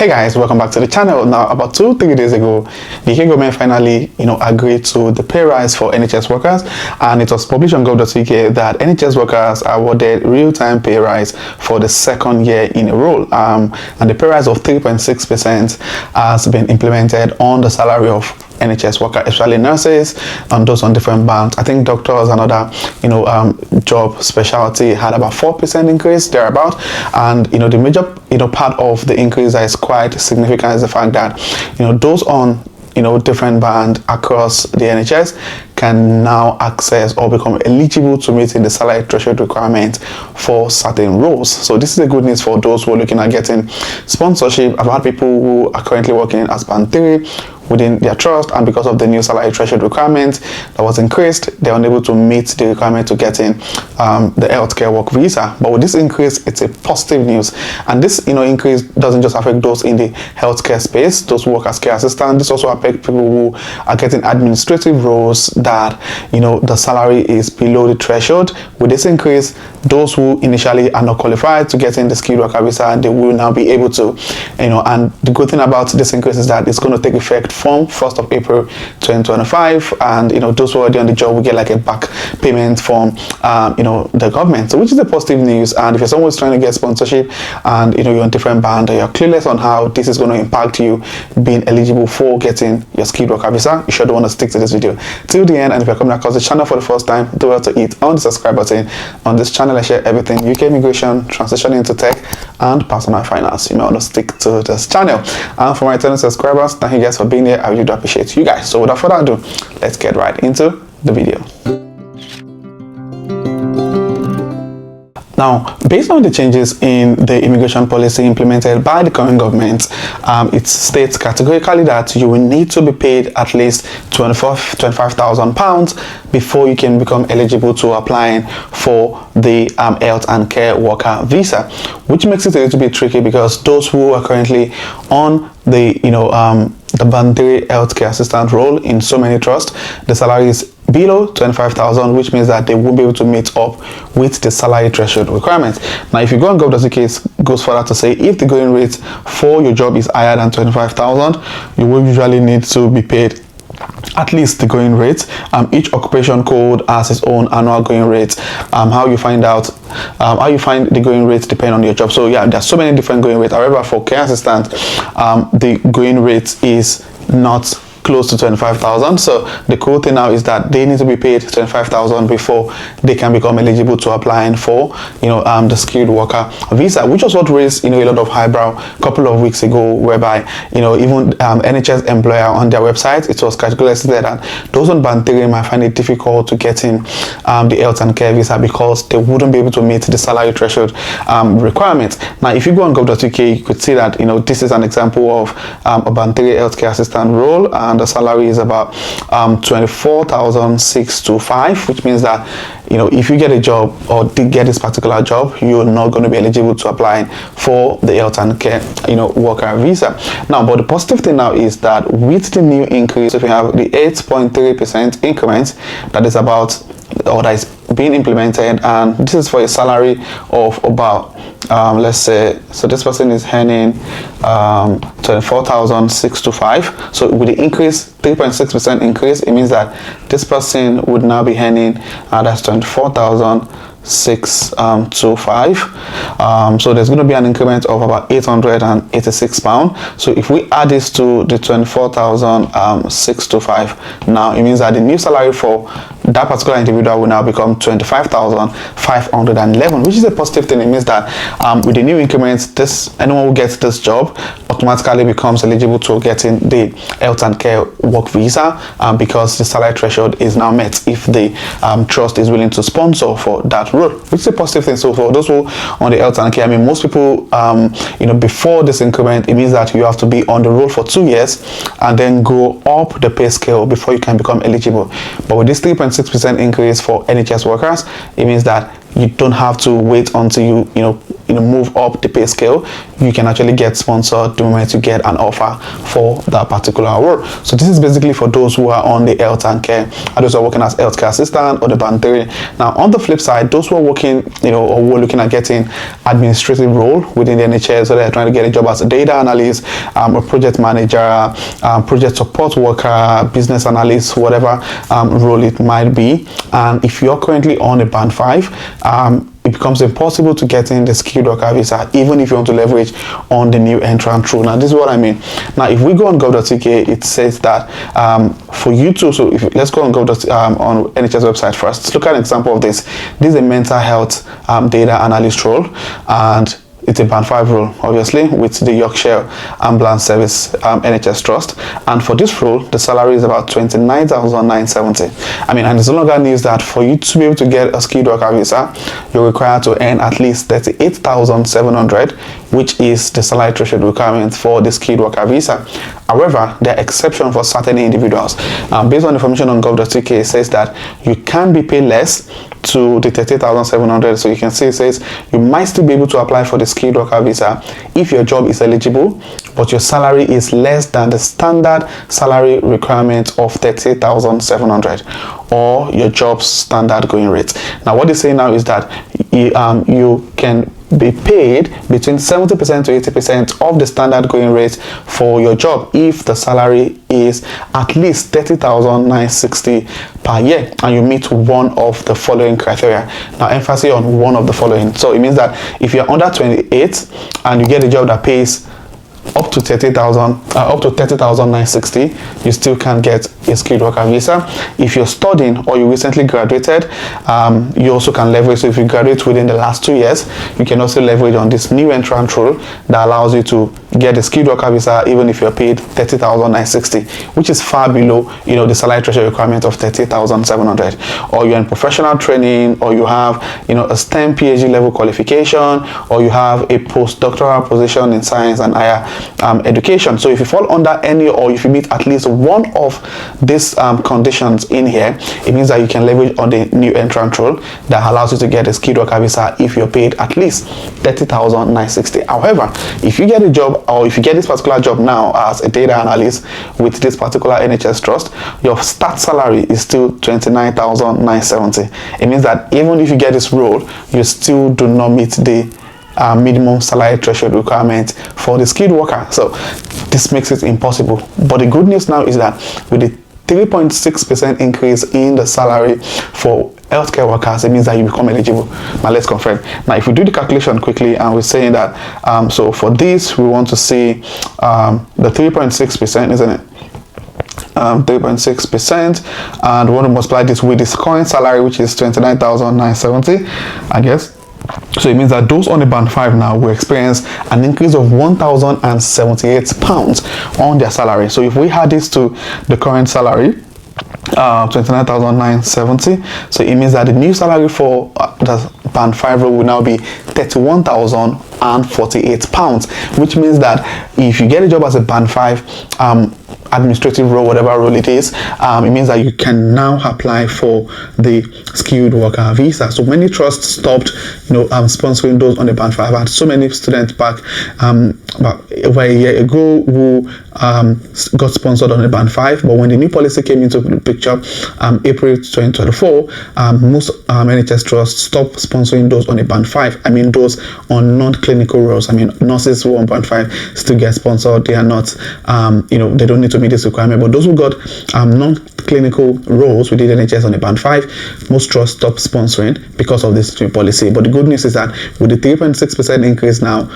Hey guys, welcome back to the channel. Now, about 2-3 days ago, the UK government finally, agreed to the pay rise for NHS workers, and it was published on gov.uk that NHS workers are awarded real-time pay rise for the second year in a row, and the pay rise of 3.6% has been implemented on the salary of NHS workers, especially nurses and those on different bands. I think doctors and other, job specialty had about 4% increase thereabout. And the major, part of the increase that is quite significant is the fact that, those on different band across the NHS can now access or become eligible to meeting the salary threshold requirement for certain roles. So this is a good news for those who are looking at getting sponsorship. I've had people who are currently working as band 3 within their trust, and because of the new salary threshold requirement that was increased, they're unable to meet the requirement to get in the healthcare work visa. But with this increase, it's a positive news, and this increase doesn't just affect those in the healthcare space, those who work as care assistants. This also affects people who are getting administrative roles that the salary is below the threshold. With this increase, those who initially are not qualified to get in the skilled worker visa, they will now be able to, and the good thing about this increase is that it's going to take effect from 1st of April 2025, and those who are already on the job will get like a back payment from the government, so which is a positive news. And if you're someone who's trying to get sponsorship and you're on different band or you're clueless on how this is going to impact you being eligible for getting your skilled worker visa, you should want to stick to this video till the end. And if you're coming across the channel for the first time, do well to hit on the subscribe button. On this channel, I share everything UK immigration, transition into tech, and personal finance. You may want to stick to this channel. And for my returning subscribers, thank you guys for being here. I really do appreciate you guys. So without further ado, let's get right into the video. Now, based on the changes in the immigration policy implemented by the current government, it states categorically that you will need to be paid at least £25,000 before you can become eligible to applying for the health and care worker visa, which makes it a little bit tricky because those who are currently on the the band 3 healthcare assistant role in so many trusts, the salary is below 25,000, which means that they won't be able to meet up with the salary threshold requirements. Now, if you go on gov.uk, it goes further to say if the going rate for your job is higher than 25,000, you will usually need to be paid at least the going rate. Each occupation code has its own annual going rate. How you find the going rate depend on your job. So yeah, there's so many different going rates. However, for care assistant, the going rate is not close to 25,000. So the cool thing now is that they need to be paid 25,000 before they can become eligible to applying for the skilled worker visa, which was what raised a lot of highbrow a couple of weeks ago, whereby even NHS employer on their website, it was categorically stated that those on band 3 might find it difficult to get in the health and care visa because they wouldn't be able to meet the salary threshold requirements. Now, if you go on gov.uk, you could see that this is an example of a band 3 healthcare assistant role, and the salary is about 24,625, which means that if you get a job or did get this particular job, you're not going to be eligible to apply for the health and care worker visa. Now, but the positive thing now is that with the new increase, if we have the 8.3% increment that is about, or that is being implemented, and this is for a salary of about let's say, so this person is earning 24,625. so with the increase, 3.6% increase, it means that this person would now be earning that's 24,625. So there's going to be an increment of about £886. So if we add this to the 24,625, now it means that the new salary for that particular individual will now become 25,511, which is a positive thing. It means that with the new increments, anyone who gets this job automatically becomes eligible to getting the health and care work visa, because the salary threshold is now met if the trust is willing to sponsor for that role, which is a positive thing. So for those who on the health and care, most people before this increment, it means that you have to be on the roll for 2 years and then go up the pay scale before you can become eligible. But with this 3.6% increase for NHS workers, it means that you don't have to wait until you move up the pay scale, you can actually get sponsored the moment you get an offer for that particular role. So this is basically for those who are on the health and care, and those who are working as healthcare assistant or the band 3. Now on the flip side, those who are working, or who are looking at getting administrative role within the NHS, so they're trying to get a job as a data analyst, a project manager, project support worker, business analyst, whatever role it might be. And if you're currently on a band 5, it becomes impossible to get in the skilled worker visa, even if you want to leverage on the new entrant rule. Now, this is what I mean. Now, if we go on gov.uk, it says that for you to, so if let's go on on NHS website first. Let's look at an example of this. This is a mental health data analyst role, and it's a band 5 role, obviously, with the Yorkshire Ambulance Service NHS Trust. And for this role, the salary is about 29,970. And it's no longer news that for you to be able to get a skilled worker visa, you're required to earn at least 38,700, which is the salary threshold requirement for the skilled worker visa. However, there are exceptions for certain individuals. Based on information on gov.uk, it says that you can be paid less to the 30,700. So you can see it says you might still be able to apply for the skilled worker visa if your job is eligible, but your salary is less than the standard salary requirement of 30,700 or your job's standard going rate. Now what they say now is that you can be paid between 70% to 80% of the standard going rate for your job if the salary is at least 30,960 per year and you meet one of the following criteria. Now emphasis on one of the following. So it means that if you're under 28 and you get a job that pays up to 30,960, you still can get a skilled worker visa. If you're studying or you recently graduated, you also can leverage. So if you graduate within the last 2 years, you can also leverage on this new entrant rule that allows you to get a skilled worker visa even if you're paid 30,960, which is far below the salary threshold requirement of 30,700. Or you're in professional training, or you have a STEM PhD level qualification, or you have a postdoctoral position in science and higher education. So if you fall under any, or if you meet at least one of these conditions in here, it means that you can leverage on the new entrant rule that allows you to get a skilled worker visa if you're paid at least 30,960. However, if you get a job, or if you get this particular job now as a data analyst with this particular NHS trust, your start salary is still 29,970. It means that even if you get this role, you still do not meet the minimum salary threshold requirement for the skilled worker. So this makes it impossible. But the good news now is that with the 3.6% increase in the salary for healthcare workers, it means that you become eligible. Now let's confirm. Now if we do the calculation quickly, and we're saying that so for this we want to see the 3.6%, isn't it? 3.6%, and we want to multiply this with this current salary, which is 29,970, I guess. So it means that those on the band 5 now will experience an increase of £1,078 on their salary. So if we add this to the current salary, 29,970, so it means that the new salary for the band 5 role will now be £31,048, which means that if you get a job as a band 5 administrative role, whatever role it is, it means that you can now apply for the skilled worker visa. So many trusts stopped sponsoring those on the band 5. I had so many students back about over a year ago who got sponsored on the band 5, but when the new policy came into the picture, April 2024, most NHS trusts stopped sponsoring those on the band 5. I mean those on non-clinical roles. I mean nurses who 1.5 still get sponsored. They are not they don't need to meet this requirement, but those who got non-clinical roles within the NHS on the band 5, most trusts stopped sponsoring because of this new policy. But the good news is that with the 3.6% increase now,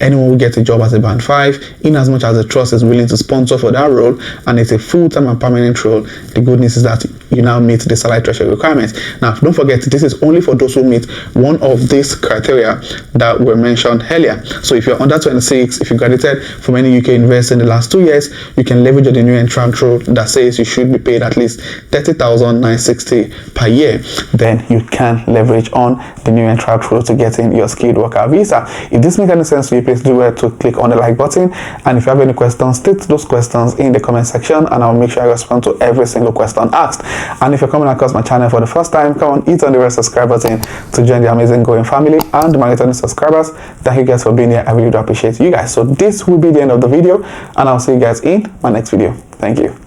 anyone will get a job as a band 5, in as much as the trust is willing to sponsor for that role, and it's a full-time and permanent role. The good news is that you now meet the salary threshold requirements. Now don't forget, this is only for those who meet one of these criteria that were mentioned earlier. So if you're under 26, if you graduated from any UK university in the last 2 years, you can leverage on the new entrant rule that says you should be paid at least 30,960 per year. Then you can leverage on the new entrant rule to get in your skilled worker visa. If this makes any sense to you, please do well to click on the like button. And if you have any questions, state those questions in the comment section, and I'll make sure I respond to every single question asked. And if you're coming across my channel for the first time, come on, hit on the red subscribe button to join the amazing growing family. And my returning subscribers, thank you guys for being here. I really do appreciate you guys. So this will be the end of the video, and I'll see you guys in my next video. Thank you.